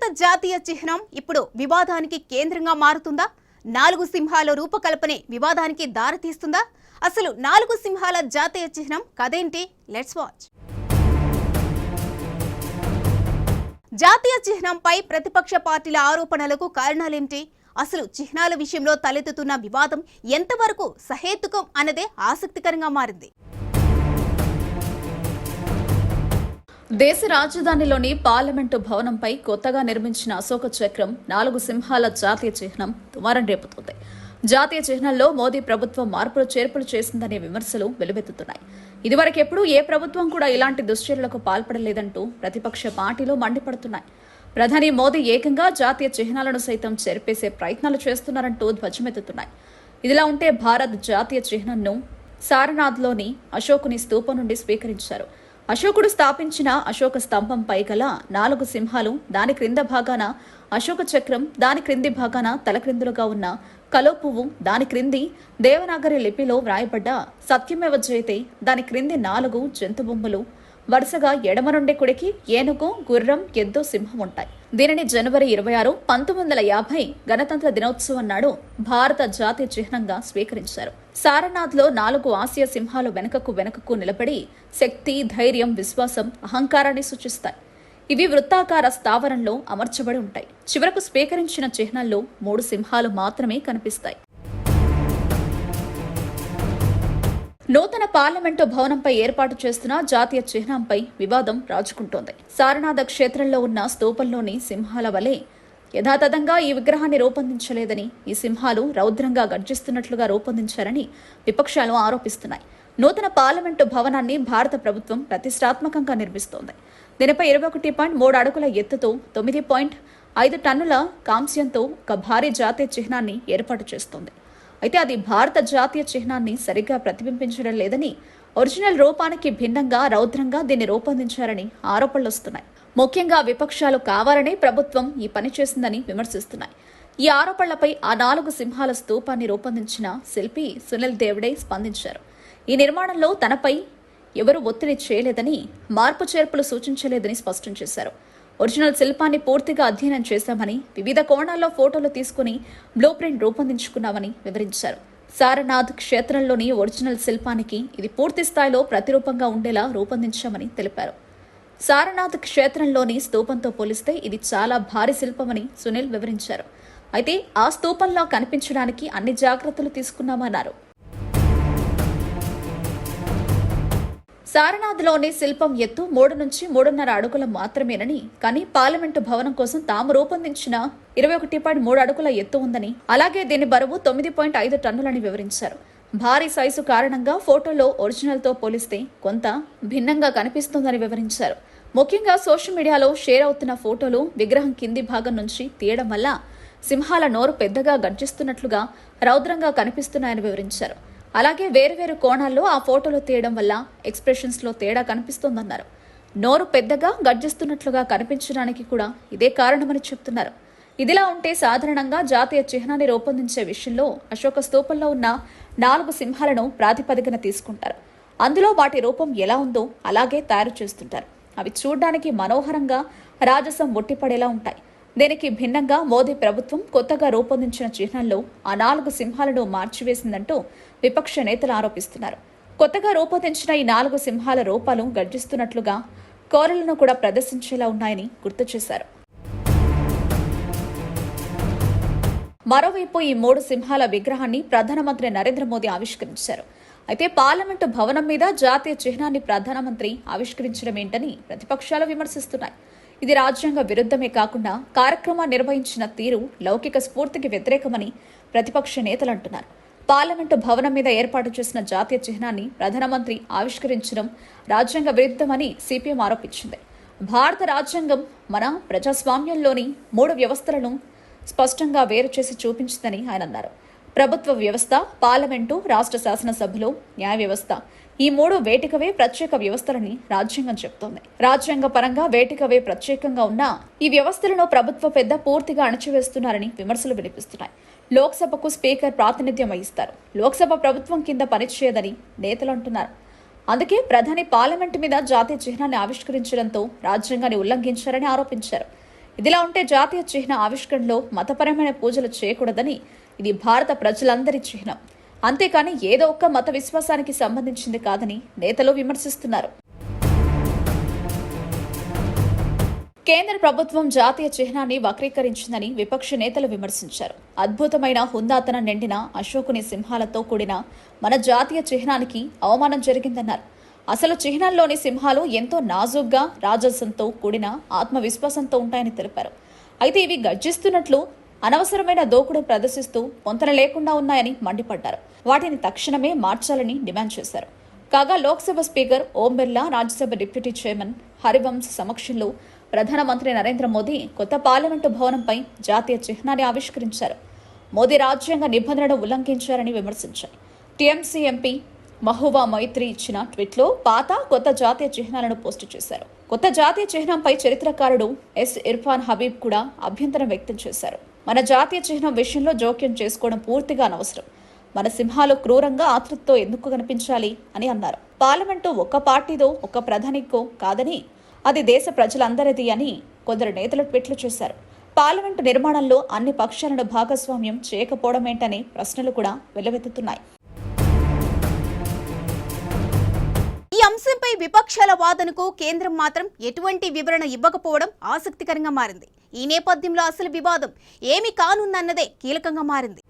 భారత జాతీయ చిహ్నం ఇప్పుడు వివాదానికి కేంద్రంగా మారుతుందా? 4 సింహాల రూపకల్పనే వివాదానికి దారితీస్తుందా? అసలు 4 సింహాల జాతీయ చిహ్నం కథేంటి? Let's watch. జాతీయ చిహ్నంపై ప్రతిపక్ష పార్టీల ఆరోపణలకు కారణాలేంటి? అసలు చిహ్నాల విషయంలో తలెత్తుతున్న వివాదం ఎంతవరకు సహేతుకం అన్నదే ఆసక్తికరంగా మారింది. దేశ రాజధానిలోని పార్లమెంటు భవనంపై కొత్తగా నిర్మించిన అశోక చక్రం 4 సింహాల జాతీయ చిహ్నం దుమారం రేపుతోంది. జాతీయ చిహ్నంలో మోదీ ప్రభుత్వం మార్పులు చేర్పులు చేసిందనే విమర్శలు వెలువెత్తుతున్నాయి. ఇదివరకెప్పుడు ఏ ప్రభుత్వం కూడా ఇలాంటి దుశ్చర్యలకు పాల్పడలేదంటూ ప్రతిపక్ష పార్టీలు మండిపడుతున్నాయి. ప్రధాని మోదీ ఏకంగా జాతీయ చిహ్నాలను సైతం చెరిపేసే ప్రయత్నాలు చేస్తున్నారంటూ ధ్వజమెత్తుతున్నాయి. ఇదిలా ఉంటే భారత్ జాతీయ చిహ్నంను సారనాథ్లోని అశోకుని స్తూపం నుండి స్వీకరించారు. అశోకుడు స్థాపించిన అశోక స్తంభంపై గల 4 సింహాలు, దాని క్రింద భాగాన అశోక చక్రం, దాని క్రింది భాగాన తలక్రిందులుగా ఉన్న కలో పువ్వు, దాని క్రింది దేవనాగరి లిపిలో వ్రాయబడ్డ సత్యమేవ జయతే, దాని క్రింది 4 జంతు బొమ్మలు వరుసగా ఎడమ నుండి కుడికి ఏనుగు, గుర్రం, ఎద్దు, సింహం ఉంటాయి. దీనిని జనవరి 26, 1950 గణతంత్ర దినోత్సవం నాడు భారత జాతీయ చిహ్నంగా స్వీకరించారు. సారనాథ్లో 4 ఆసియా సింహాలు వెనుకకు నిలబడి శక్తి, ధైర్యం, విశ్వాసం, అహంకారాన్ని సూచిస్తాయి. ఇవి వృత్తాకార స్థావరంలో అమర్చబడి ఉంటాయి. చివరకు స్వీకరించిన చిహ్నంలో 3 సింహాలు మాత్రమే కనిపిస్తాయి. నూతన పార్లమెంటు భవనంపై ఏర్పాటు చేస్తున్న జాతీయ చిహ్నంపై వివాదం రాజుకుంటోంది. సారనాథ క్షేత్రంలో ఉన్న స్తూపంలోని సింహాల వలె యథాతథంగా ఈ విగ్రహాన్ని రూపొందించలేదని, ఈ సింహాలు రౌద్రంగా గర్జిస్తున్నట్లుగా రూపొందించారని విపక్షాలు ఆరోపిస్తున్నాయి. నూతన పార్లమెంటు భవనాన్ని భారత ప్రభుత్వం ప్రతిష్టాత్మకంగా నిర్మిస్తోంది. దీనిపై 21.3 అడుగుల ఎత్తుతో 9.5 టన్నుల కాంస్యంతో ఒక భారీ జాతీయ చిహ్నాన్ని ఏర్పాటు చేస్తోంది. అయితే అది భారత జాతీయ చిహ్నాన్ని సరిగ్గా ప్రతిబింబించడం లేదని, ఒరిజినల్ రూపానికి భిన్నంగా రౌద్రంగా దీన్ని రూపొందించారని ఆరోపణలు వస్తున్నాయి. ముఖ్యంగా విపక్షాలు కావాలనే ప్రభుత్వం ఈ పని చేసిందని విమర్శిస్తున్నాయి. ఈ ఆరోపణలపై ఆ 4 సింహాల స్తూపాన్ని రూపొందించిన శిల్పి సునీల్ దేవడే స్పందించారు. ఈ నిర్మాణంలో తనపై ఎవరూ ఒత్తిడి చేయలేదని, మార్పు చేర్పులు సూచించలేదని స్పష్టం చేశారు. ఒరిజినల్ శిల్పాన్ని పూర్తిగా అధ్యయనం చేశామని, వివిధ కోణాల్లో ఫోటోలు తీసుకుని బ్లూ ప్రింట్ రూపొందించుకున్నామని వివరించారు. సారనాథ్ క్షేత్రంలోని ఒరిజినల్ శిల్పానికి ఇది పూర్తి స్థాయిలో ప్రతిరూపంగా ఉండేలా రూపొందించామని తెలిపారు. సారనాథ్ క్షేత్రంలోని స్తూపంతో పోలిస్తే ఇది చాలా భారీ శిల్పమని సునీల్ వివరించారు. అయితే ఆ స్తూపంలో కనిపించడానికి అన్ని జాగ్రత్తలు తీసుకున్నామన్నారు. సారనాథ్లోని శిల్పం ఎత్తు 3 నుంచి 3.5 అడుగుల మాత్రమేనని, కానీ పార్లమెంటు భవనం కోసం తాము రూపొందించిన 21.3 అడుగుల ఎత్తు ఉందని, అలాగే దీని బరువు 9.5 టన్నులని వివరించారు. భారీ సైజు కారణంగా ఫోటోలో ఒరిజినల్తో పోలిస్తే కొంత భిన్నంగా కనిపిస్తోందని వివరించారు. ముఖ్యంగా సోషల్ మీడియాలో షేర్ అవుతున్న ఫోటోలు విగ్రహం కింది భాగం నుంచి తీయడం వల్ల సింహాల నోరు పెద్దగా గర్జిస్తున్నట్లుగా రౌద్రంగా కనిపిస్తున్నాయని వివరించారు. అలాగే వేరువేరు కోణాల్లో ఆ ఫోటోలు తీయడం వల్ల ఎక్స్ప్రెషన్స్లో తేడా కనిపిస్తోందన్నారు. నోరు పెద్దగా గర్జిస్తున్నట్లుగా కనిపించడానికి కూడా ఇదే కారణమని చెప్తున్నారు. ఇదిలా ఉంటే సాధారణంగా జాతీయ చిహ్నాన్ని రూపొందించే విషయంలో అశోక స్తూపంలో ఉన్న 4 సింహాలను ప్రాతిపదికన తీసుకుంటారు. అందులో వాటి రూపం ఎలా ఉందో అలాగే తయారు చేస్తుంటారు. అవి చూడ్డానికి మనోహరంగా, రాజసం ఒట్టిపడేలా ఉంటాయి. దీనికి భిన్నంగా మోదీ ప్రభుత్వం కొత్తగా రూపొందించిన చిహ్నంలో ఆ 4 సింహాలను మార్చివేసిందంటూ విపక్ష నేతలు ఆరోపిస్తున్నారు. కొత్తగా రూపొందించిన ఈ 4 సింహాల రూపాలు గర్జిస్తున్నట్లుగా కోరలను కూడా ప్రదర్శించేలా ఉన్నాయని గుర్తు చేశారు. మరోవైపు ఈ 3 సింహాల విగ్రహాన్ని ప్రధానమంత్రి నరేంద్ర మోదీ ఆవిష్కరించారు. అయితే పార్లమెంటు భవనం మీద జాతీయ చిహ్నాన్ని ప్రధానమంత్రి ఆవిష్కరించడం ఏంటని ప్రతిపక్షాలు విమర్శిస్తున్నాయి. ఇది రాజ్యాంగ విరుద్ధమే కాకుండా కార్యక్రమాన్ని నిర్వహించిన తీరు లౌకిక స్ఫూర్తికి వ్యతిరేకమని ప్రతిపక్ష నేతలు అంటున్నారు. పార్లమెంటు భవనం మీద ఏర్పాటు చేసిన జాతీయ చిహ్నాన్ని ప్రధానమంత్రి ఆవిష్కరించడం రాజ్యాంగ విరుద్ధమని సిపిఎం ఆరోపించింది. భారత రాజ్యాంగం మన ప్రజాస్వామ్యంలోని 3 వ్యవస్థలను స్పష్టంగా వేరు చేసి చూపించిందని ఆయన అన్నారు. ప్రభుత్వ వ్యవస్థ, పార్లమెంటు, రాష్ట్ర శాసనసభలు, న్యాయ వ్యవస్థ, ఈ 3 వేటికవే ప్రత్యేక వ్యవస్థలని రాజ్యాంగం చెప్తోంది. రాజ్యాంగ పరంగా వేటికవే ప్రత్యేకంగా ఉన్నా ఈ వ్యవస్థలను ప్రభుత్వ పెద్ద పూర్తిగా అణచివేస్తున్నారని విమర్శలు వినిపిస్తున్నాయి. లోక్సభకు స్పీకర్ ప్రాతినిధ్యం వహిస్తారు. లోక్సభ ప్రభుత్వం కింద పనిచేయదని నేతలు అంటున్నారు. అందుకే ప్రధాని పార్లమెంటు మీద జాతీయ చిహ్నాన్ని ఆవిష్కరించడంతో రాజ్యాంగాన్ని ఉల్లంఘించారని ఆరోపించారు. ఇదిలా ఉంటే జాతీయ చిహ్న ఆవిష్కరణలో మతపరమైన పూజలు చేయకూడదని, ఇది భారత ప్రజలందరి చిహ్నం, అంతేకాని ఏదో ఒక్క మత విశ్వాసానికి సంబంధించింది కాదని నేతలు విమర్శిస్తున్నారు. కేంద్ర ప్రభుత్వం జాతీయ చిహ్నాన్ని వక్రీకరించిందని విపక్ష నేతలు విమర్శించారు. అద్భుతమైన హుందాతనం నిండిన అశోకుని సింహాలతో కూడిన మన జాతీయ చిహ్నానికి అవమానం జరిగిందన్నారు. అసలు చిహ్నంలోని సింహాలు ఎంతో నాజూగ్గా, రాజసంతో కూడిన ఆత్మవిశ్వాసంతో ఉంటాయని తెలిపారు. అయితే ఇవి గర్జిస్తున్నట్లు అనవసరమైన దూకుడు ప్రదర్శిస్తూ పొంతన లేకుండా ఉన్నాయని మండిపడ్డారు. వాటిని తక్షణమే మార్చాలని డిమాండ్ చేశారు. కాగా Lok Sabha speaker Om Birla, Rajya Sabha deputy chairman Harivansh సమక్షంలో ప్రధానమంత్రి నరేంద్ర మోదీ కొత్త పార్లమెంటు భవనంపై జాతీయ చిహ్నాన్ని ఆవిష్కరించారు. మోదీ రాజ్యాంగ నిబంధనలను ఉల్లంఘించారని విమర్శించారు. టీఎంసీ ఎంపీ మహువా మైత్రి ఇచ్చిన ట్వీట్లో పాత, కొత్త జాతీయ చిహ్నాలను పోస్టు చేశారు. కొత్త జాతీయ చిహ్నంపై చరిత్రకారుడు ఎస్ ఇర్ఫాన్ హబీబ్ కూడా అభ్యంతరం వ్యక్తం చేశారు. మన జాతీయ చిహ్నం విషయంలో జోక్యం చేసుకోవడం పూర్తిగా అనవసరం. మన సింహాలు క్రూరంగా ఆతృతతో ఎందుకు కనిపించాలి అని అన్నారు. పార్లమెంటు ఒక్క పార్టీదో, ఒక్క ప్రధానికో కాదని, అది దేశ ప్రజలందరిది అని కొందరు నేతలు ట్వీట్లు చేశారు. పార్లమెంటు నిర్మాణంలో అన్ని పక్షాలను భాగస్వామ్యం చేయకపోవడమేంటనే ప్రశ్నలు కూడా వెల్లువెత్తుతున్నాయి. ఈ అంశంపై విపక్షాల వాదనకు కేంద్రం మాత్రం ఎటువంటి వివరణ ఇవ్వకపోవడం ఆసక్తికరంగా మారింది. ఈ నేపథ్యంలో అసలు వివాదం ఏమి కానుందన్నదే కీలకంగా మారింది.